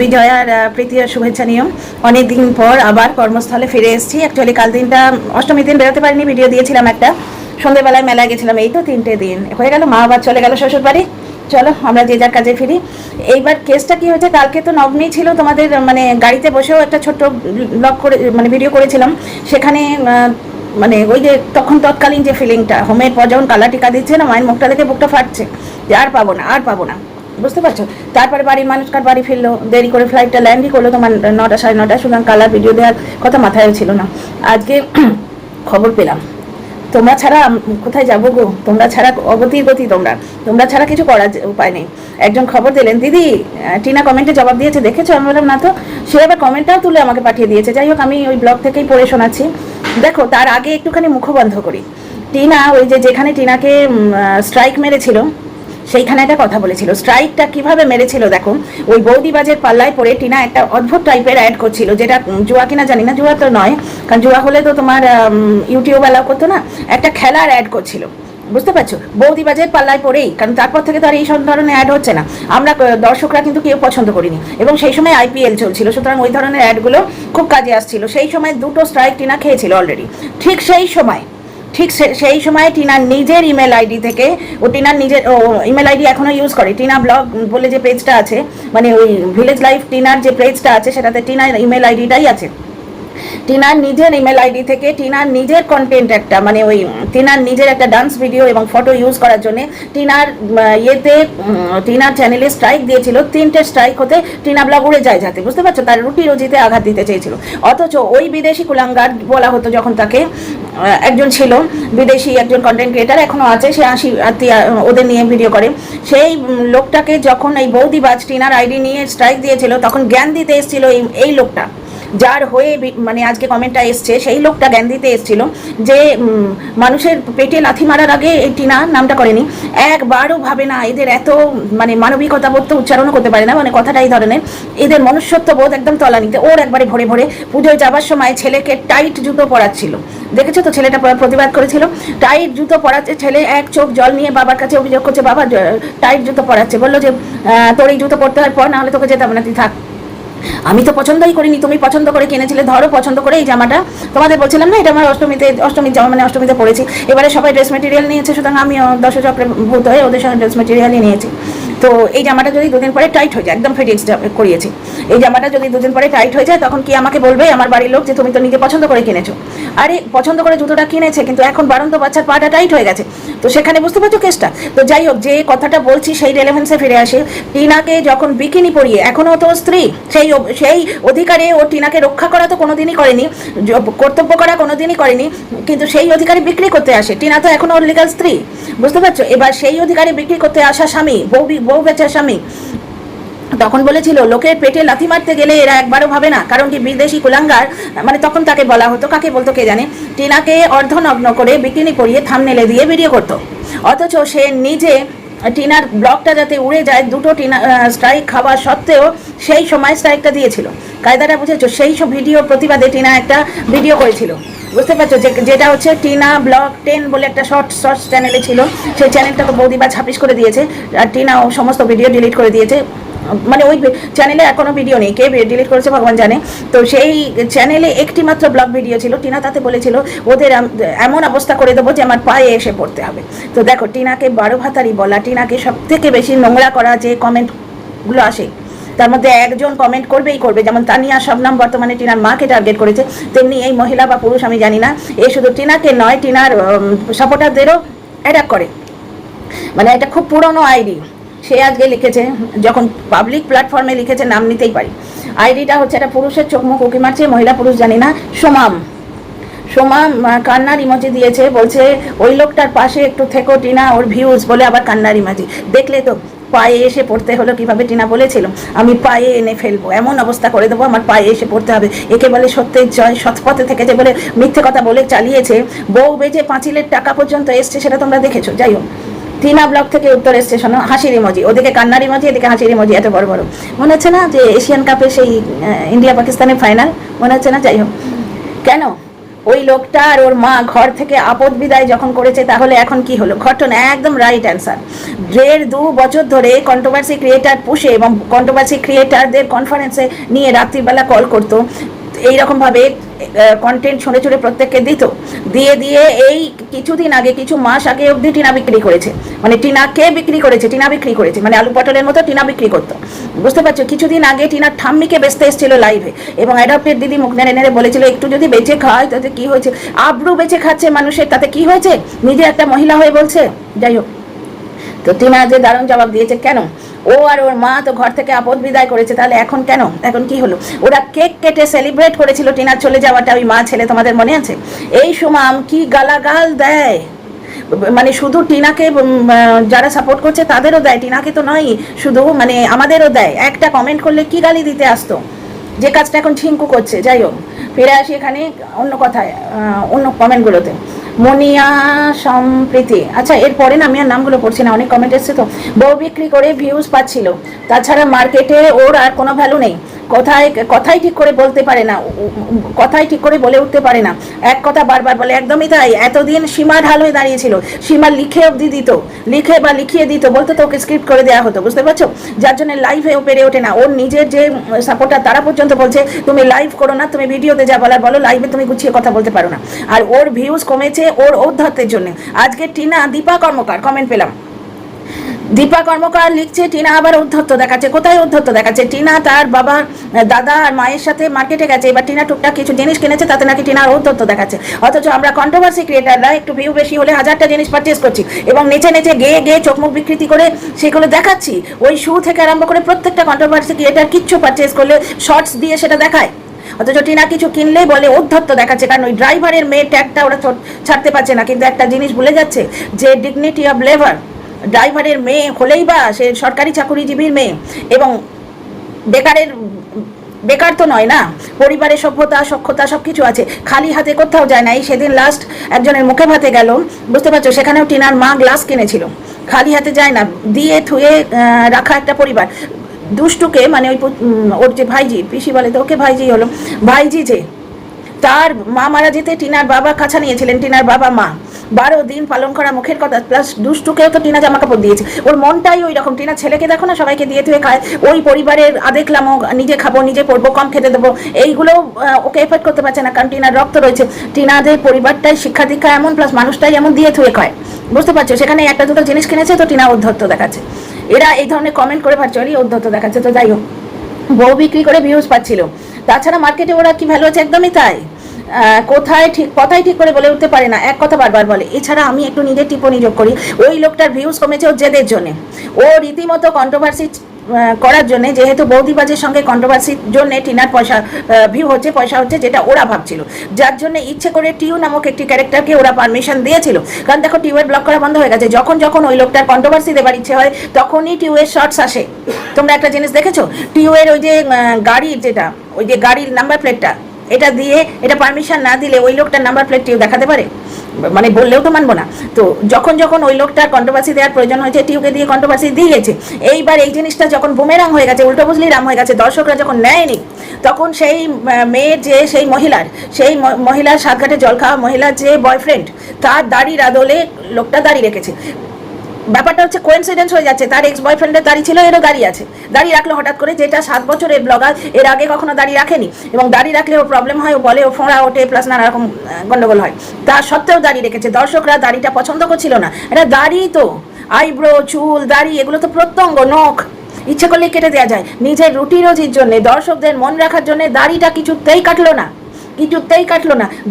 বিজয়ার প্রীতি ও শুভেচ্ছা নিয়ম। অনেক দিন পর আবার কর্মস্থলে ফিরে এসেছি। অ্যাকচুয়ালি কাল দিনটা অষ্টমীর দিন বেরোতে পারিনি, ভিডিও দিয়েছিলাম একটা, সন্ধ্যেবেলায় মেলায় গেছিলাম। এই তো 3টে দিন হয়ে গেল, মা আবার চলে গেল শ্বশুর বাড়ি। চলো আমরা যে যার কাজে ফিরি। এইবার কেসটা কি হয়েছে, কালকে তো নবমী ছিল, তোমাদের মানে গাড়িতে বসেও একটা ছোট্ট ব্লগ করে মানে ভিডিও করেছিলাম। সেখানে মানে ওই যে তৎকালীন যে ফিলিংটা, হোমের পর যখন কালা টিকা দিচ্ছে না, মায়ের মুখটা দেখে বুকটা ফাটছে যে আর পাবো না আর পাবো না, বুঝতে পারছো। তারপরে বাড়ির মানুষকার বাড়ি ফিরলো, দেরি করে ফ্লাইটটা ল্যান্ডই করলো তোমার 9টা 9:30, সুতরাং কালার ভিডিও দেওয়ার কথা মাথায়ও ছিল না। আজকে খবর পেলাম, তোমরা ছাড়া কোথায় যাবো গো, তোমরা ছাড়া অগতির গতি, তোমরা ছাড়া কিছু করার উপায় নেই। একজন খবর দিলেন, দিদি টিনা কমেন্টে জবাব দিয়েছে দেখেছো? আমি বললাম না তো। সে আবার কমেন্টটাও তুলে আমাকে পাঠিয়ে দিয়েছে। যাই হোক, আমি ওই ব্লগ থেকেই পড়ে শোনাচ্ছি। দেখো, তার আগে একটুখানি মুখবন্ধ করি। টিনা ওই যেখানে টিনাকে স্ট্রাইক মেরেছিল সেইখানে একটা কথা বলেছিল। স্ট্রাইকটা কিভাবে মেরেছিল দেখো, ওই বৌদিবাজের পাল্লায় পড়ে টিনা একটা অদ্ভুত টাইপের অ্যাড করছিল, যেটা জুয়া কিনা জানি না, জুয়া তো নয়, কারণ জুয়া হলে তো তোমার ইউটিউব অ্যালাউ করতো না, একটা খেলার অ্যাড করছিল, বুঝতে পারছো, বৌদিবাজের পাল্লায় পড়েই। কারণ তারপর থেকে তো আর এই সব ধরনের অ্যাড হচ্ছে না, আমরা দর্শকরা কিন্তু কেউ পছন্দ করিনি, এবং সেই সময় আইপিএল চলছিল, সুতরাং ওই ধরনের অ্যাডগুলো খুব কাজে আসছিল। সেই সময় 2টো স্ট্রাইক টিনা খেয়েছিল অলরেডি। ঠিক সেই সময় টিনার নিজের ইমেল আইডি থেকে, ও টিনার নিজের ইমেল আইডি এখনও ইউজ করে, টিনা ব্লগ বলে যে পেজটা আছে, মানে ওই ভিলেজ লাইফ টিনার যে পেজটা আছে সেটাতে টিনার ইমেল আইডিটাই আছে। টিনার নিজের ইমেল আইডি থেকে টিনার নিজের কন্টেন্ট একটা, মানে ওই টিনার নিজের একটা ডান্স ভিডিও এবং ফটো ইউজ করার জন্য টিনার টিনার চ্যানেলে স্ট্রাইক দিয়েছিল। 3টে স্ট্রাইক হতে টিনা ব্লগ উড়ে যায় যাতে, বুঝতে পারছো, তার রুটি রুজিতে আঘাত দিতে চেয়েছিল। অথচ ওই বিদেশি কুলাঙ্গার বলা হতো যখন তাকে, একজন ছিল বিদেশি একজন কন্টেন্ট ক্রিয়েটার, এখনও আছে, সে ওদের নিয়ে ভিডিও করে, সেই লোকটাকে যখন এই বৌদিবাজ টিনার আইডি নিয়ে স্ট্রাইক দিয়েছিল, তখন জ্ঞান দিতে এসেছিল এই লোকটা, যার হয়ে মানে আজকে কমেন্টটা এসছে, সেই লোকটা জ্ঞান দিতে এসেছিল যে মানুষের পেটে লাথি মারার আগে এই টিনা নামটা করেনি, একবারও ভাবে না এদের এত মানে মানবিকতা বোধ তো উচ্চারণও করতে পারে না, মানে কথাটা এই ধরনের, এদের মনুষ্যত্ব বোধ একদম তলানিতে। ওর একবারে ভরে ভরে পুজোয় যাবার সময় ছেলেকে টাইট জুতো পরাচ্ছিল, দেখেছো তো, ছেলেটা প্রতিবাদ করেছিল, টাইট জুতো পরাচ্ছে, ছেলে এক চোখ জল নিয়ে বাবার কাছে অভিযোগ করছে, বাবা টাইট জুতো পরাচ্ছে, বললো যে তোর এই জুতো পরতে হয় পর, না হলে তোকে যেতে হবে না, তুই থাক। আমি তো পছন্দই করিনি, তুমি পছন্দ করে কিনেছিলে, ধরো পছন্দ করে এই জামাটা, তোমাদের বলছিলাম না এটা আমার অষ্টমীর জামা, মানে অষ্টমীতে পড়েছি। এবারে সবাই ড্রেস মেটেরিয়াল নিয়েছে, সুতরাং আমিও দশচক্রে ভূত হয়ে ওদের সঙ্গে ড্রেস মেটেরিয়ালই নিয়েছি। তো এই জামাটা যদি 2 দিন পরে টাইট হয়ে যায়, একদম ফিটিংস করিয়েছি, এই জামাটা যদি 2 দিন পরে টাইট হয়ে যায়, তখন কি আমাকে বলবে আমার বাড়ির লোক যে তুমি তো নিজে পছন্দ করে কিনেছো? আরে পছন্দ করে জুতোটা কিনেছে, কিন্তু এখন বাড়ন্ত বাচ্চার পাটা টাইট হয়ে গেছে, তো সেখানে বুঝতে পারছো কেসটা। তো যাই হোক, যে কথাটা বলছি সেই রেলেভেন্সে ফিরে আসে। টিনাকে যখন বিকিনি পরিয়ে, এখনও তো স্ত্রী, সেই অধিকারে ও টিনাকে রক্ষা করা তো কোনোদিনই করেনি, কর্তব্য করা কোনোদিনই করেনি, কিন্তু সেই অধিকারে বিক্রি করতে আসে। টিনা তো এখনো ওর লিগাল স্ত্রী, বুঝতে পারছো। এবার সেই অধিকারে বিক্রি করতে আসা স্বামী, বউ বেচার স্বামী তখন বলেছিল লোকের পেটে লাথি মারতে গেলে এরা একবারও ভাবে না, কারণ কি বিদেশি কুলাঙ্গার, মানে তখন তাকে বলা হতো, কাকে বলতো কে জানে, টিনাকে অর্ধনগ্ন করে বিকিনি পরিয়ে থাম্বনেলে দিয়ে ভিডিও করতো। অথচ সে নিজে টিনার ব্লগটা যাতে উড়ে যায়, 2টো টিনা স্ট্রাইক খাওয়া সত্ত্বেও সেই সময় স্ট্রাইকটা দিয়েছিল। কায়দাটা বুঝেছো? সেই সব ভিডিও প্রতিবাদে টিনা একটা ভিডিও করেছিল, বুঝতে পারছো, যেটা হচ্ছে টিনা ব্লগ 10 বলে একটা শর্টস চ্যানেলে ছিল, সেই চ্যানেলটাকে বৌদিবা ছাপিশ করে দিয়েছে, আর টিনাও সমস্ত ভিডিও ডিলিট করে দিয়েছে, মানে ওই চ্যানেলে এখনো ভিডিও নেই, কে ডিলিট করেছে ভগবান জানে। তো সেই চ্যানেলে একটি মাত্র ব্লগ ভিডিও ছিল, টিনা তাতে বলেছিল ওদের এমন অবস্থা করে দেবো যে আমার পায়ে এসে পড়তে হবে। তো দেখো, টিনাকে 12 ভাতারি বলা, টিনাকে সব থেকে বেশি নোংরা করা যে কমেন্টগুলো আসে, তার মধ্যে একজন কমেন্ট করবে, যেমন তানিয়া শবনম বর্তমানে টিনার মাকে টার্গেট করেছে, তেমনি এই মহিলা বা পুরুষ আমি জানি না, এ শুধু টিনাকে নয়, টিনার সাপোর্টারদেরও অ্যাটাক করে। মানে এটা খুব পুরনো আইডি, সে আজকে লিখেছে, যখন পাবলিক প্ল্যাটফর্মে লিখেছে, নাম নিতেই পারি, আইডিটা হচ্ছে একটা পুরুষের চোখ মুখ উকি মারছে, মহিলা পুরুষ জানি না, সোমাম কান্নার ইমোজি দিয়েছে, বলছে ওই লোকটার পাশে একটু থেকো টিনা, ওর ভিউজ বলে আবার কান্নার ইমোজি। দেখলে তো পায়ে এসে পড়তে হলো কিভাবে, টিনা বলেছিল আমি পায়ে এনে ফেলবো, এমন অবস্থা করে দেবো আমার পায়ে এসে পড়তে হবে, একে বলে সত্যের জয়, সৎপথে থেকেছে বলে মিথ্যে কথা বলে চালিয়েছে, বউ বেজে 5 লাখ টাকা পর্যন্ত এসছে, সেটা তোমরা দেখেছো। যাই হোক, টিনা ব্লগ থেকে উত্তর এসছে, শোনো, হাসির ইমোজি, ওদিকে কান্নার ইমোজি, এদিকে হাসির ইমোজি, এত বড় বড়, মনে হচ্ছে না যে এশিয়ান কাপে সেই ইন্ডিয়া পাকিস্তানের ফাইনাল, মনে হচ্ছে না? যাই হোক, কেন ওই লোকটা আর ওর মা ঘর থেকে আপদ বিদায় যখন করেছে, তাহলে এখন কি হলো? ঘটনা একদম রাইট অ্যান্সার। 1.5-2 বছর ধরে কন্ট্রোভার্সি ক্রিয়েটার পুষে এবং কন্ট্রোভার্সি ক্রিয়েটারদের কনফারেন্সে নিয়ে রাত্রিবেলা কল করতো, এইরকমভাবে কন্টেন্ট ছড়ে ছড়ে প্রত্যেককে দিত, দিয়ে দিয়ে এই কিছুদিন আগে, কিছু মাস আগে অবধি টিনা বিক্রি করেছে। মানে টিনাকে বিক্রি করেছে, টিনা বিক্রি করেছে, মানে আলু পটলের মতো টিনা বিক্রি করতো, বুঝতে পারছো? কিছুদিন আগে টিনার ঠাম্মিকে বেচতে এসেছিল লাইভে, এবং অ্যাডপ্টেড দিদি মুখ নেড়ে নেড়ে বলেছিল একটু যদি বেঁচে খায় তাতে কি হয়েছে? আব্রু বেঁচে খাচ্ছে মানুষের, তাতে কি হয়েছে? নিজে একটা মহিলা হয়ে বলছে। যাই হোক, তো টিনা যে দারুণ জবাব দিয়েছে, কেন? ও আর ওর মা তো ঘর থেকে আপদ বিদায় করেছে, তাহলে এখন কেন? এখন কি হলো? ওরা কেক কেটে সেলিব্রেট করেছিল টিনার চলে যাওয়াটা, ওই মা ছেলে, তোমাদের মনে আছে? এই সুমাম কি গালাগাল দেয়, মানে শুধু টিনাকে যারা সাপোর্ট করছে তাদেরও দেয়, টিনাকে তো নয়, শুধু মানে আমাদেরও দেয়। একটা কমেন্ট করলে কি গালি দিতে আসতো, যে কাজটা এখন ঝিঙ্কু করছে। যাই হোক, ফিরে আসি এখানে অন্য কথায়, অন্য কমেন্টগুলোতে। মনিয়া সম্প্রীতি, আচ্ছা এরপরে না আমি আর নামগুলো পড়ছি না, অনেক কমেন্ট এসছে তো। বউ বিক্রি করে ভিউজ পাচ্ছিল, তাছাড়া মার্কেটে ওর আর কোনো ভ্যালু নেই। কথাই ঠিক করে বলতে পারে না, কথাই ঠিক করে বলে উঠতে পারে না, এক কথা বারবার বলে। একদমই তাই। এতদিন সীমা ঢাল হয়ে দাঁড়িয়েছিল, সীমা লিখে অবধি দিত, লিখে বা লিখিয়ে দিত, বলতো তো ওকে স্ক্রিপ্ট করে দেওয়া হতো, বুঝতে পারছো? যার জন্য লাইভে ও পেরে ওঠে না। ওর নিজের যে সাপোর্টার তারা পর্যন্ত বলছে তুমি লাইভ করো না, তুমি ভিডিওতে যা বলার বলো, লাইভে তুমি গুছিয়ে কথা বলতে পারো না। আর ওর ভিউজ কমেছে ওর ঔদ্ধত্যের জন্য। আজকে টিনা, দীপা কর্মকার কমেন্ট পেলাম, দীপা কর্মকার লিখছে টিনা আবার উদ্ধত্ত দেখাচ্ছে। কোথায় উদ্ধত্ত দেখাচ্ছে? টিনা তার বাবা, দাদা আর মায়ের সাথে মার্কেটে গেছে, এবার টিনা টুকটাক কিছু জিনিস কিনেছে, তাতে নাকি টিনার উদ্ধত্ত দেখাচ্ছে। অথচ আমরা কন্ট্রোভার্সি ক্রিয়েটাররা একটু ভিউ বেশি হলে 1000টা জিনিস পারচেস করছি এবং নেচে নেচে গেয়ে গেয়ে চোখমুখ বিকৃতি করে সেগুলো দেখাচ্ছি। ওই শু থেকে আরম্ভ করে প্রত্যেকটা কন্ট্রোভার্সি ক্রিয়েটার কিচ্ছু পারচেস করলে শর্টস দিয়ে সেটা দেখায়, অথচ টিনা কিছু কিনলেই বলে উদ্ধত্ত দেখাচ্ছে। কারণ ওই ড্রাইভারের মেয়ে ট্যাগটা ওরা ছাড়তে পারছে না, কিন্তু একটা জিনিস ভুলে যাচ্ছে, যে ডিগনিটি অফ লেবার, ড্রাইভারের মেয়ে হলেই বা সে সরকারি চাকুরিজীবীর মেয়ে, এবং বেকার তো নয় না, পরিবারের সভ্যতা সক্ষতা সব কিছু আছে, খালি হাতে কোথাও যায় না। এই সেদিন লাস্ট একজনের মুখে ভাতে গেল, বুঝতে পারছো? সেখানেও টিনার মা গ্লাস কিনেছিল, খালি হাতে যায় না, দিয়ে থুয়ে রাখা একটা পরিবার। দুষ্টুকে, মানে ওর যে ভাইজি, পিসি বলে তো ওকে, ভাইজি হলো, ভাইজি যে তার মা মারা যেতে টিনার বাবা কাছা নিয়েছিলেন, টিনার বাবা মা 12 দিন পালন করা মুখের কথা, প্লাস দুষ্টুকেও তো টিনা জামা কাপড় দিয়েছে। ওর মনটাই ওই রকম। টিনা ছেলেকে দেখো না, সবাইকে দিয়ে থুয়ে খায়, ওই পরিবারের দেখলাম নিজে খাবো, নিজে পড়বো, কম খেতে দেবো, এইগুলো ওকে এফোর্ড করতে পারছে না, কারণ টিনার রক্ত রয়েছে, টিনাদের পরিবারটাই শিক্ষা দীক্ষা এমন, প্লাস মানুষটাই এমন, দিয়ে থুয়ে খায়, বুঝতে পারছো? সেখানে একটা দুটো জিনিস কিনেছে তো টিনা উদ্ধত্ত দেখাচ্ছে। এরা এই ধরনের কমেন্ট করে ভার্চুয়ালি উদ্ধত্ত দেখাচ্ছে। তো যাই হোক, বউ বিক্রি করে ভিউজ পাচ্ছিল, তাছাড়া মার্কেটে ওরা কি ভ্যালু আছে? একদমই তাই। কথাই ঠিক করে বলে উঠতে পারে না, এক কথা বারবার বলে। এছাড়া আমি একটু নিজের টিপ্পণী যোগ করি, ওই লোকটার ভিউজ কমেছে ওর জেদের জন্য। ও রীতিমতো কন্ট্রোভার্সি করার জন্য, যেহেতু বৌদিবাজের সঙ্গে কন্ট্রোভার্সির জন্য টিনার ভিউ হচ্ছে, পয়সা হচ্ছে, যেটা ওরা ভাবছিল, যার জন্য ইচ্ছে করে টিউ নামক একটি ক্যারেক্টারকে ওরা পারমিশন দিয়েছিল। কারণ দেখো, টিউয়ের ব্লক করা বন্ধ হয়ে গেছে, যখন যখন ওই লোকটার কন্ট্রোভার্সি দেবার ইচ্ছে হয় তখনই টিউয়ের শর্টস আসে। তোমরা একটা জিনিস দেখেছো? টিউয়ের ওই যে গাড়ির, যেটা ওই যে গাড়ির নাম্বার প্লেটটা, এটা দিয়ে, এটা পারমিশন না দিলে ওই লোকটার নাম্বার প্লেট টিউ দেখাতে পারে? মানে বললেও তো মানবো না। তো যখন যখন ওই লোকটার কন্ট্রোভার্সি দেওয়ার প্রয়োজন হয়েছে, টিউকে দিয়ে কন্ট্রোভার্সি দিয়েছে। এইবার এই জিনিসটা যখন বুমেরাং হয়ে গেছে, উল্টো বুঝলি রাম হয়ে গেছে, দর্শকরা যখন নেয়নি, তখন সেই মেয়ের যে, সেই মহিলার সাতঘাটে জল খাওয়া মহিলার যে বয়ফ্রেন্ড, তার দাড়ির আদলে লোকটা দাড়ি রেখেছে। ব্যাপারটা হচ্ছে কোইন্সিডেন্স হয়ে যাচ্ছে, তার এক্স বয়ফ্রেন্ডের দাড়ি ছিল, এরও দাড়ি আছে, দাড়ি রাখলো হঠাৎ করে, যেটা 7 বছরের ব্লগার এর আগে কখনো দাড়ি রাখেনি, এবং দাড়ি রাখলে ও প্রবলেম হয়, ও বলে ও ফোঁড়া ওঠে, প্লাস নানা রকম গন্ডগোল হয়। তা সত্ত্বেও দাড়ি রেখেছে, দর্শকরা দাড়িটা পছন্দ করছিল না। এটা দাড়ি তো, আইব্রো, চুল, দাড়ি, এগুলো তো প্রত্যঙ্গ, নখ, ইচ্ছে করলে কেটে দেওয়া যায়। নিজের রুটি রুজির জন্য, দর্শকদের মন রাখার জন্য দাড়িটা কিছুতেই কাটলো না।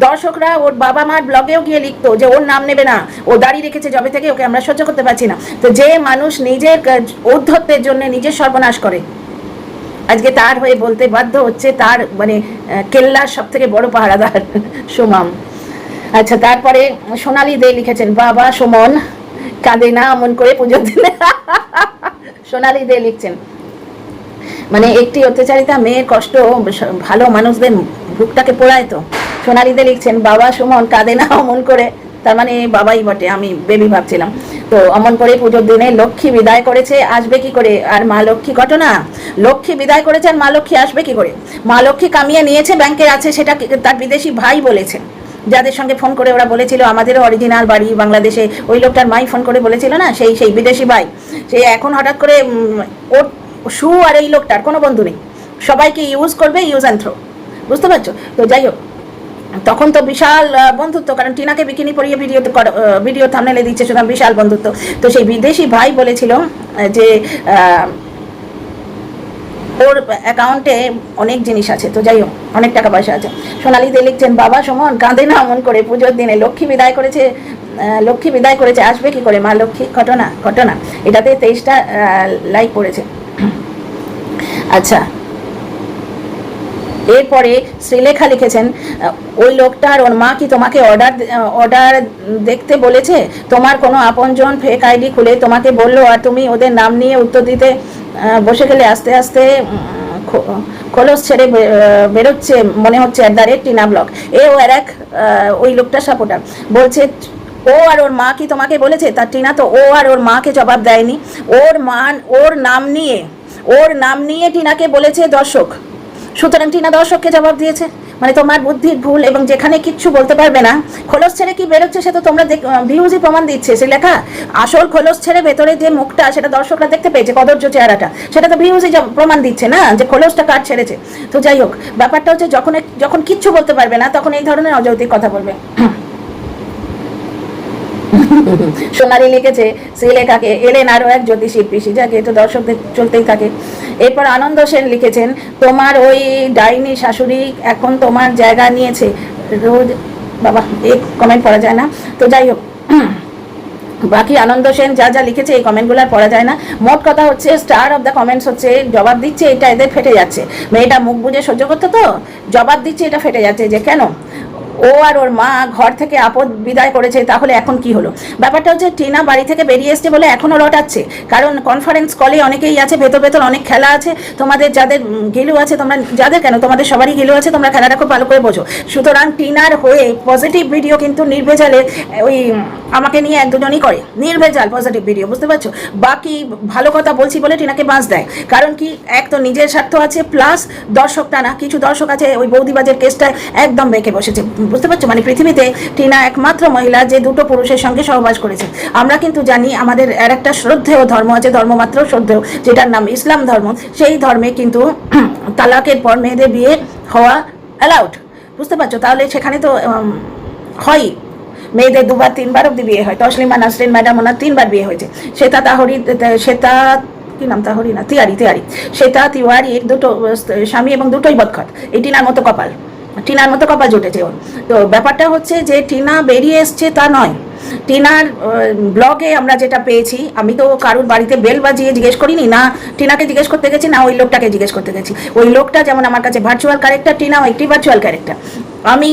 দর্শকরা ওর বাবা মার ব্লগেও গিয়ে লিখতো যে ওর নাম নেবে না, ও দাঁড়িয়ে রেখেছে জবে থেকে, ওকে আমরা সহ্য করতে পারছি না। তো যে মানুষ নিজের ঔদ্ধত্যের জন্য নিজের সর্বনাশ করে, আজকে তার হয়ে বলতে বাধ্য হচ্ছে তার মানে কেল্লার সব থেকে বড় পাহারাদার সুমাম। আচ্ছা, তারপরে সোনালী দে লিখেছেন, বাবা সুমন কাঁদে না অমন করে পুজোর দিনে। সোনালী দে লিখছেন, মানে একটি অত্যাচারিতা মেয়ের কষ্ট ভালো মানুষদের বুকটাকে পোড়ায়। তো সোনালীতে লিখছেন, বাবা সুমন কাঁদে না অমন করে, তার মানে বাবাই বটে, আমি বেবি ভাবছিলাম। তো অমন করে পুজোর দিনে লক্ষ্মী বিদায় করেছে, আসবে কি করে? আর মা লক্ষ্মী ঘটনা, লক্ষ্মী বিদায় করেছে আর মা লক্ষ্মী আসবে কি করে? মা লক্ষ্মী কামিয়ে নিয়েছে, ব্যাংকে আছে, সেটা তার বিদেশি ভাই বলেছে, যাদের সঙ্গে ফোন করে ওরা বলেছিল আমাদেরও অরিজিনাল বাড়ি বাংলাদেশে, ওই লোকটার মাই ফোন করে বলেছিল না, সেই বিদেশি ভাই, সে এখন হঠাৎ করে ওর সু আর এই লোকটার কোনো বন্ধু নেই, সবাইকে ইউজ করবে, ইউজ অ্যান্ড থ্রো, বুঝতে পারছো? তো যাই হোক, তখন তো বিশাল বন্ধুত্ব, কারণ টিনাকে বিকিনি পরিয়ে ভিডিও থাম্বনেলে দিচ্ছে, সুতরাং বিশাল বন্ধুত্ব। তো সেই বিদেশি ভাই বলেছিল যে ওর অ্যাকাউন্টে অনেক জিনিস আছে, তো যাই হোক অনেক টাকা পয়সা আছে। সোনালিতে লিখছেন, বাবা সুমন কাঁদে না অমন করে, পুজোর দিনে লক্ষ্মী বিদায় করেছে, আসবে কি করে মা লক্ষ্মী, ঘটনা। এটাতে 23টা লাইক পড়েছে। আচ্ছা, এরপরে শ্রীলেখা লিখেছেন, ওই লোকটার ওর মা কি তোমাকে অর্ডার দেখতে বলেছে? তোমার কোনো আপনজন ফেক আইডি খুলে তোমাকে বললো আর তুমি ওদের নাম নিয়ে উত্তর দিতে বসে গেলে, আস্তে আস্তে খোলস ছেড়ে বেরোচ্ছে মনে হচ্ছে @টিনা ব্লগ। ও আর এক ওই লোকটার সাপোর্টার বলছে, ও আর ওর মা কি তোমাকে বলেছে? তার টিনা তো ও আর ওর মাকে জবাব দেয়নি, ওর নাম নিয়ে টিনাকে বলেছে দর্শক, সুতরাং টিনা দর্শককে জবাব দিয়েছে। মানে তোমার বুদ্ধির ভুল, এবং যেখানে কিচ্ছু বলতে পারবে না, খোলস ছেড়ে কি বেরোচ্ছে সে তো তোমরা ভিউজই প্রমাণ দিচ্ছে। সে লেখা আসল খোলস ছেড়ে ভেতরে যে মুখটা, সেটা দর্শকরা দেখতে পেয়েছে, কদর্য চেহারাটা, সেটা তো ভিউজই প্রমাণ দিচ্ছে না যে খোলসটা কাট ছেড়েছে। তো যাই হোক, ব্যাপারটা হচ্ছে যখন কিচ্ছু বলতে পারবে না, তখন এই ধরনের অযৌক্তিক কথা বলবে। সোনালি লিখেছে, শ্রীলেখাকে এলেন আরও এক জ্যোতিষী পিসি, যাকে তো দর্শকদের চলতেই থাকে। এরপর আনন্দ সেন লিখেছেন, তোমার ওই ডাইনি শাশুড়ি এখন তোমার জায়গা নিয়েছে রোজ, বাবা এই কমেন্ট পড়া যায় না, তো যাই হোক বাকি আনন্দ সেন যা লিখেছে এই কমেন্টগুলো আর পড়া যায় না। মোট কথা হচ্ছে, স্টার অফ দ্য কমেন্টস হচ্ছে জবাব দিচ্ছে, এটা এদের ফেটে যাচ্ছে। মেয়েটা মুখ বুঝে সহ্য করতে, তো জবাব দিচ্ছে, এটা ফেটে যাচ্ছে যে কেন ও আর ওর মা ঘর থেকে আপদ বিদায় করেছে, তাহলে এখন কি হলো? ব্যাপারটা হচ্ছে টিনা বাড়ি থেকে বেরিয়ে এসছে বলে এখনও লটাচ্ছে, কারণ কনফারেন্স কলে অনেকেই আছে, ভেতর অনেক খেলা আছে, তোমাদের যাদের গিলু আছে, তোমাদের সবারই গিলু আছে, তোমরা খেলাটা খুব ভালো করে বোঝো। সুতরাং টিনার হয়ে পজিটিভ ভিডিও কিন্তু নির্ভেজালে ওই আমাকে নিয়ে এক দুজনই করে, নির্ভেজাল পজিটিভ ভিডিও, বুঝতে পারছো? বাকি ভালো কথা বলছি বলে টিনাকে বাঁচ দেয়, কারণ কি, এক তো নিজের স্বার্থ আছে, প্লাস দর্শকটা না, কিছু দর্শক আছে ওই বৌদিবাজের কেসটায় একদম বেঁকে বসেছে, বুঝতে পারছো? মানে পৃথিবীতে টিনা একমাত্র মহিলা যে দুটো পুরুষের সঙ্গে সহবাস করেছে। আমরা কিন্তু জানি আমাদের আর একটা শ্রদ্ধেয় ধর্ম আছে, ধর্মমাত্র শ্রদ্ধেয়, যেটার নাম ইসলাম ধর্ম। সেই ধর্মে কিন্তু তালাকের পর মেয়েদের বিয়ে হওয়া অ্যালাউড, বুঝতে পারছো? তাহলে সেখানে তো হয় মেয়েদের 2বার 3বার অব্দি বিয়ে হয়। তসলিমা নাসরিন ম্যাডাম, ওনার 3বার বিয়ে হয়েছে। তিয়ারি শ্বেতা তিওয়ারির দুটো স্বামী এবং দুটোই বদখত। এই টিনার মতো কপাল জুটেছে ওর। তো ব্যাপারটা হচ্ছে যে টিনা বেরিয়ে এসছে তা নয়, টিনার ব্লগে আমরা যেটা পেয়েছি, আমি তো কারুর বাড়িতে বেল বাজিয়ে জিজ্ঞেস করিনি, না টিনাকে জিজ্ঞেস করতে গেছি, না ওই লোকটাকে জিজ্ঞেস করতে গেছি। ওই লোকটা যেমন আমার কাছে ভার্চুয়াল ক্যারেক্টার, টিনাও একটি ভার্চুয়াল ক্যারেক্টার। আমি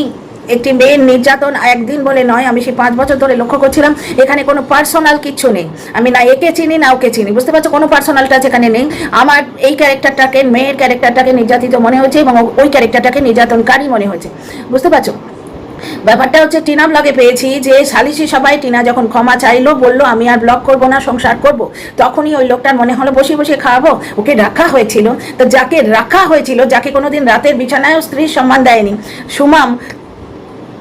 একটি মেয়ের নির্যাতন একদিন বলে নয়, আমি সেই 5 বছর ধরে লক্ষ্য করছিলাম, এখানে কোনো পার্সোনাল কিচ্ছু নেই। আমি না একে চিনি না ওকে চিনি, বুঝতে পারছো? কোনো পার্সোনালটা যেখানে নেই। আমার এই ক্যারেক্টারটাকে, মেয়ের ক্যারেক্টারটাকে নির্যাতিত মনে হয়েছে, এবং ওই ক্যারেক্টারটাকে নির্যাতনকারী মনে হয়েছে, বুঝতে পারছো? ব্যাপারটা হচ্ছে টিনা ব্লগে পেয়েছি যে সালিশি সবাই টিনা যখন ক্ষমা চাইলো, বললো আমি আর ব্লগ করব না, সংসার করব, তখনই ওই লোকটার মনে হলো বসে খাওয়াবো। ওকে রাখা হয়েছিল, তো যাকে রাখা হয়েছিল, যাকে কোনোদিন রাতের বিছানায়ও স্ত্রীর সম্মান দেয়নি, সুমাম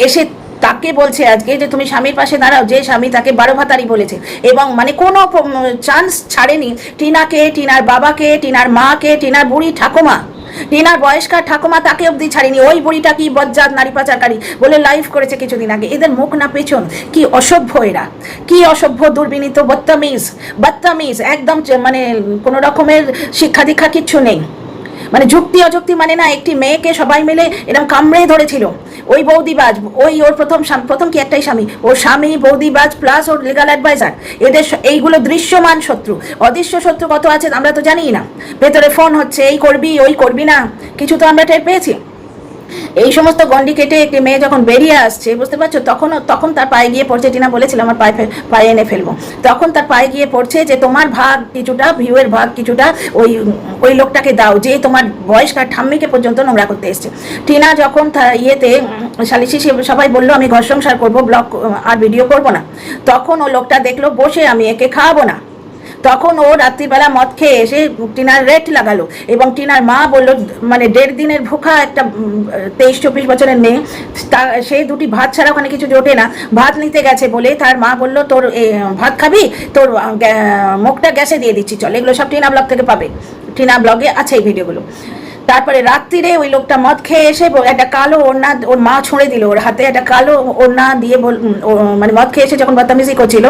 এসে তাকে বলছে আজকে যে তুমি স্বামীর পাশে দাঁড়াও, যে স্বামী তাকে 12 ভাতারি বলেছে, এবং মানে কোনো চান্স ছাড়েনি টিনাকে, টিনার বাবাকে, টিনার মাকে, টিনার বুড়ি ঠাকুমা, টিনার বয়স্কার ঠাকুমা, তাকে অবধি ছাড়িনি। ওই বুড়িটা কি বজ্জাত নারী পাচারকারী বলে লাইভ করেছে কিছুদিন আগে। এদের মুখ না পেছন, কি অসভ্য এরা, কি অসভ্য, দুর্বিনীত, বদতামিজ একদম, মানে কোনো রকমের শিক্ষা দীক্ষা কিচ্ছু নেই। মানে যুক্তি অযুক্তি মানে না, একটি মেয়েকে সবাই মিলে এরকম কামড়ে ধরেছিল। ওই বৌদিবাজ, ওর প্রথম কি একটাই স্বামী, ওর স্বামী, বৌদিবাজ প্লাস ওর লিগাল অ্যাডভাইজার, এদের এইগুলো দৃশ্যমান শত্রু। অদৃশ্য শত্রু কত আছে আমরা তো জানিই না। ভেতরে ফোন হচ্ছে, এই করবি ওই করবি না, কিছু তো আমরা টের পেয়েছি। এই সমস্ত গন্ডি কেটে একটি মেয়ে যখন বেরিয়ে আসছে, বুঝতে পারছো, তখন তার পায়ে গিয়ে পড়ছে, টিনা বলেছিল আমার পায়ে এনে ফেলবো, তখন তার পায়ে গিয়ে পড়ছে যে তোমার ভাগ কিছুটা, ভিউয়ের ভাগ কিছুটা ওই লোকটাকে দাও, যে তোমার বয়স্কার ঠাম্মিকে পর্যন্ত নোংরা করতে এসছে। টিনা যখন ইয়েতে সালিশি সবাই বললো আমি ঘর সংসার করবো, ব্লগ আর ভিডিও করবো না, তখন ও লোকটা দেখলো বসে আমি একে খাওয়াবো না, তখন ও রাত্রিবেলা মদ খেয়ে এসে টিনার রেট লাগালো এবং টিনার মা বলল, মানে 1.5 দিনের ভুখা একটা 23-24 বছরের মেয়ে, সে দুটি ভাত ছাড়া ওখানে কিছু জোটে না, ভাত নিতে গেছে বলে তার মা বলল তোর ভাত খাবি, তোর মুখটা গ্যাসে দিয়ে দিচ্ছি চল। এগুলো সব টিনা ব্লগ থেকে পাবে, টিনা ব্লগে আছে এই ভিডিওগুলো। তারপরে রাত্রিরে ওই লোকটা মদ খেয়ে এসে একটা কালো ওড়না ওর মা ছুঁড়ে দিল ওর হাতে, একটা কালো ওড়না দিয়ে মানে মদ খেয়ে এসে যখন বদতামিজি করছিল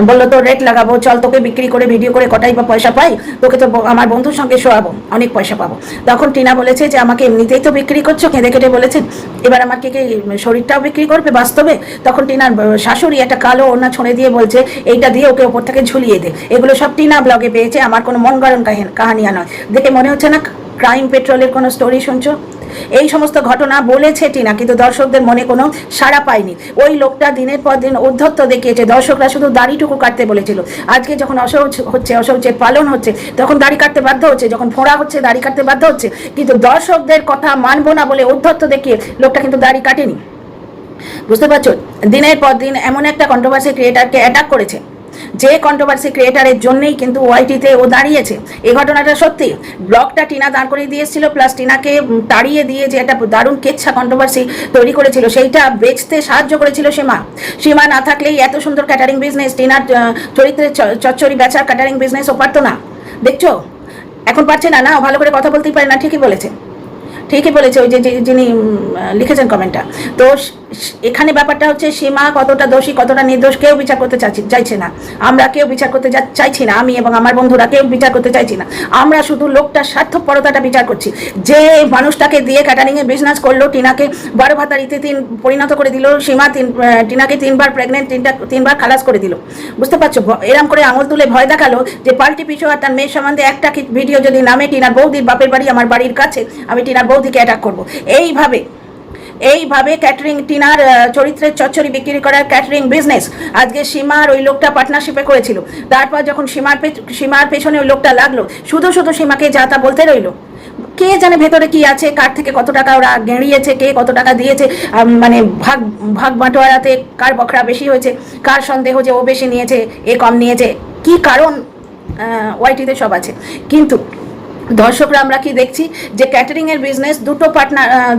বললো তোর রেট লাগাবো চল, তোকে বিক্রি করে ভিডিও করে কটাই বা পয়সা পাই, তোকে তো আমার বন্ধুর সঙ্গে শোয়াবো, অনেক পয়সা পাবো। তখন টিনা বলেছে যে আমাকে এমনিতেই তো বিক্রি করছো, কেঁদে কেটে বলেছেন, এবার আমাকে কি শরীরটাও বিক্রি করবে বাস্তবে? তখন টিনার শাশুড়ি একটা কালো ওড়না ছুঁড়ে দিয়ে বলছে এইটা দিয়ে ওকে ওপর থেকে ঝুলিয়ে দে। এগুলো সব টিনা ব্লগে পেয়েছে, আমার কোনো মন গড়ন কাহানিয়া নয়। দেখে মনে হচ্ছে না ক্রাইম পেট্রোলের কোনো স্টোরি শুনছো? এই সমস্ত ঘটনা বলেছে টিনা, কিন্তু দর্শকদের মনে কোনো সাড়া পায়নি। ওই লোকটা দিনের পর দিন উদ্ধত্ত দেখিয়েছে, দর্শকরা শুধু দাড়িটুকু কাটতে বলেছিল। আজকে যখন অসহ্য হচ্ছে, অসহ্যের পালন হচ্ছে, তখন দাড়ি কাটতে বাধ্য হচ্ছে, যখন ফোঁড়া হচ্ছে দাড়ি কাটতে বাধ্য হচ্ছে, কিন্তু দর্শকদের কথা মানবো না বলে উদ্ধত্ত দেখিয়ে লোকটা কিন্তু দাড়ি কাটেনি। বুঝতে পারছো? দিনের পর দিন এমন একটা কন্ট্রোভার্সি ক্রিয়েটারকে অ্যাটাক করেছে, যে কন্ট্রোভার্সি ক্রিয়েটারের জন্যই কিন্তু ওয়াইটিতে ও দাঁড়িয়েছে। এই ঘটনাটা সত্যি, ব্লগটা টিনা দাঁড় করিয়ে দিয়েছিল, প্লাস টিনাকে তাড়িয়ে দিয়ে যে একটা দারুণ কেচ্ছা কন্ট্রোভার্সি তৈরি করেছিল সেইটা বেচতে সাহায্য করেছিল সীমা। সীমা না থাকলেই এত সুন্দর ক্যাটারিং বিজনেস, টিনার চরিত্রের চচ্চড়ি বেচার ক্যাটারিং বিজনেস ও পারতো না। দেখছো এখন পারছে না, না ভালো করে কথা বলতেই পারে না। ঠিকই বলেছে, ঠিকই বলেছে ওই যে যিনি লিখেছেন কমেন্টটা। তো এখানে ব্যাপারটা হচ্ছে সীমা কতটা দোষী কতটা নির্দোষ কেউ বিচার করতে চাইছে না, আমরা কেউ বিচার করতে চাইছি না, আমি এবং আমার বন্ধুরা কেউ বিচার করতে চাইছি না। আমরা শুধু লোকটার স্বার্থপরতাটা বিচার করছি, যে মানুষটাকে দিয়ে ক্যাটারিংয়ে বিজনেস করলো, টিনাকে 12 ভাতারিতে পরিণত করে দিল, সীমা টিনাকে 3বার প্রেগনেন্ট, 3বার খালাস করে দিল। বুঝতে পারছো? এরম করে আঙুল তুলে ভয় দেখালো যে পাল্টি পিছু আর তার মেয়ের সম্বন্ধে একটা ভিডিও যদি নামে টিনার বৌদির বাপের বাড়ি আমার বাড়ির কাছে, আমি টিনার বৌদিকে অ্যাটাক করবো। এইভাবে ক্যাটারিং, টিনার চরিত্রের চচ্চড়ি বিক্রি করার ক্যাটারিং বিজনেস আজকে সীমার ওই লোকটা পার্টনারশিপে করেছিল। তারপর যখন সীমার পেছনে ওই লোকটা লাগলো, শুধু সীমাকে যা তা বলতে রইলো। কে জানে ভেতরে কি আছে, কার থেকে কত টাকা ওরা গেঁড়িয়েছে, কে কত টাকা দিয়েছে, মানে ভাগ বাঁটোয়ারাতে কার বকরা বেশি হয়েছে, কার সন্দেহ যে ও বেশি নিয়েছে এ কম নিয়েছে, কি কারণ ওয়াইটিতে সব আছে। কিন্তু দর্শকরা আমরা কি দেখছি যে ক্যাটারিংয়ের বিজনেস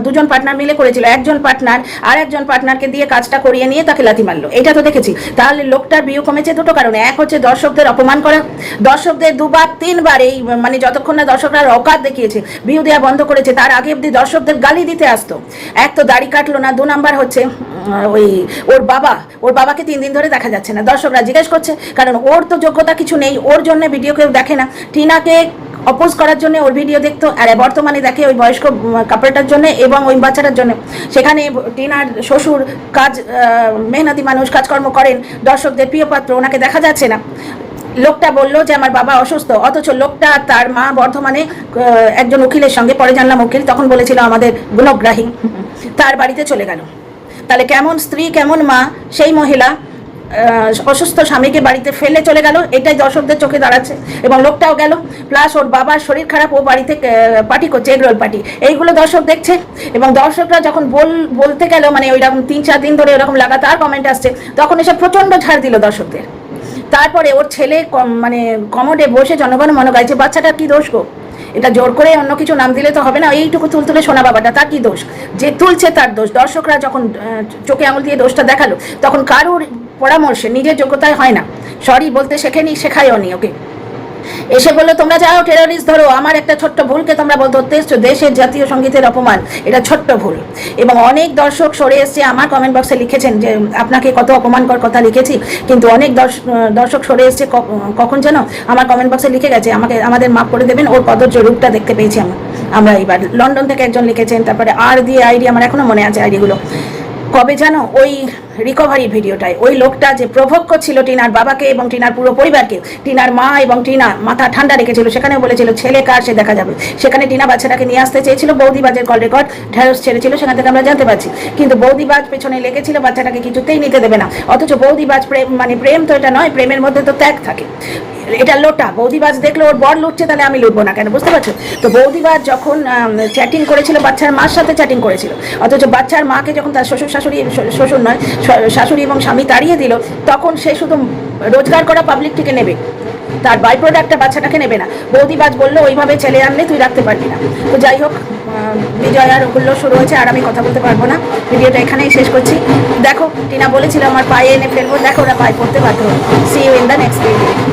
দুজন পার্টনার মিলে করেছিল, একজন পার্টনার আর একজন পার্টনারকে দিয়ে কাজটা করিয়ে নিয়ে তাকে লাথি মারলো, এটা তো দেখেছি। তাহলে লোকটার ভিউ কমেছে দুটো কারণে, এক হচ্ছে দর্শকদের অপমান করা, দর্শকদের 2বার 3বার এই মানে যতক্ষণ না দর্শকরা অকাত দেখিয়েছে ভিউ দেওয়া বন্ধ করেছে, তার আগে অব্দি দর্শকদের গালি দিতে আসতো। এক তো দাড়ি কাটলো না, 2 নাম্বার হচ্ছে ওই ওর বাবাকে 3 দিন ধরে দেখা যাচ্ছে না, দর্শকরা জিজ্ঞেস করছে, কারণ ওর তো যোগ্যতা কিছু নেই, ওর জন্য ভিডিও কেউ দেখে না। টিনাকে অপোজ করার জন্য ওর ভিডিও দেখতো, আর বর্তমানে দেখে ওই বয়স্ক কাপড়টার জন্য এবং ওই বাচ্চাটার জন্য। সেখানে টিনার শ্বশুর মেহনতি মানুষ, কাজকর্ম করেন, দর্শকদের প্রিয়পাত্র, ওনাকে দেখা যাচ্ছে না। লোকটা বললো যে আমার বাবা অসুস্থ, অথচ লোকটা তার মা বর্ধমানে একজন উকিলের সঙ্গে, পরে জানলাম উকিল, তখন বলেছিল আমাদের গুণগ্রাহী, তার বাড়িতে চলে গেল। তাহলে কেমন স্ত্রী, কেমন মা সেই মহিলা অসুস্থ স্বামীকে বাড়িতে ফেলে চলে গেল, এটাই দর্শকদের চোখে দাঁড়াচ্ছে। এবং লোকটাও গেল, প্লাস ওর বাবার শরীর খারাপ, ও বাড়িতে পার্টি করছে, এগরোল পার্টি, এইগুলো দর্শক দেখছে। এবং দর্শকরা যখন বলতে গেল, মানে ওইরকম 3-4 দিন ধরে এরকম লাগাতার কমেন্ট আসছে, তখন এসে প্রচণ্ড ঝাড় দিল দর্শকদের। তারপরে ওর ছেলে মানে কমোডে বসে জনগণ মনে গাইছে, বাচ্চাটার কি দোষ গো? এটা জোর করে অন্য কিছু নাম দিলে তো হবে না, এইটুকু তুলতুলে শোনা বাবাটা, তার কি দোষ? যে তুলছে তার দোষ। দর্শকরা যখন চোখে আঙুল দিয়ে দোষটা দেখালো, তখন কারোর পরামর্শে, নিজের যোগ্যতায় হয় না, সরি বলতে শেখায়ও নি ওকে। এসে বললো তোমরা যাও টেররিস্ট ধরো, আমার একটা ছোট্ট ভুলকে তোমরা ধরতে এসছো, দেশের জাতীয় সঙ্গীতের অপমান, এটা ছোট্ট ভুল। এবং অনেক দর্শক সরে এসছে, আমার কমেন্ট বক্সে লিখেছেন যে আপনাকে কত অপমানকর কথা লিখেছি, কিন্তু অনেক দর্শক সরে এসছে, কখন যেন আমার কমেন্ট বক্সে লিখে গেছে আমাদের মাফ করে দেবেন, ওর কদর্য রূপটা দেখতে পেয়েছি আমরা এইবার। লন্ডন থেকে একজন লিখেছেন, তারপরে আর দিয়ে আইডি, আমার এখনো মনে আছে আইডিগুলো, কবে জানো ওই রিকভারি ভিডিওটায় ওই লোকটা যে প্রভোগ করছিল টিনার বাবাকে এবং টিনার পুরো পরিবারকে, টিনার মা এবং টিনা মাথা ঠান্ডা রেখেছিল, সেখানে বলেছিল ছেলে কার সে দেখা যাবে। সেখানে টিনা বাচ্চাটাকে নিয়ে আসতে চেয়েছিল, বৌদিবাজের কল রেকর্ড ঢেঁড়স ছেড়েছিল, সেখান থেকে আমরা জানতে পারছি। কিন্তু বৌদিবাজ পেছনে লেগেছিল, বাচ্চাটাকে কিছুতেই নিতে দেবে না। অথচ বৌদিবাজ প্রেম তো এটা নয়, প্রেমের মধ্যে তো ত্যাগ থাকে। এটা লোটা, বৌদিবাজ দেখলো ওর বর লুটছে, তাহলে আমি লুটবো না কেন? বুঝতে পারছো তো? বৌদিবাজ যখন চ্যাটিং করেছিল, বাচ্চার মার সাথে চ্যাটিং করেছিল, অথচ বাচ্চার মাকে যখন তার শ্বশুর নয় শাশুড়ি এবং স্বামী তাড়িয়ে দিল, তখন সে শুধু রোজগার করা পাবলিকটিকে নেবে, তার বাই প্রোডাক্টটা বাচ্চাটাকে নেবে না। বৌদিবাজ বললো ওইভাবে ছেলে আনলে তুই রাখতে পারবি না। তো যাই হোক, বিজয় আর হুল্লো শুরু হয়েছে, আর আমি কথা বলতে পারবো না। ভিডিওটা এখানেই শেষ করছি। দেখো, টিনা বলেছিল আমার পায়ে এনে ফেলবো, দেখো ওরা পায়ে পড়তে বাধ্য। See you in the next video.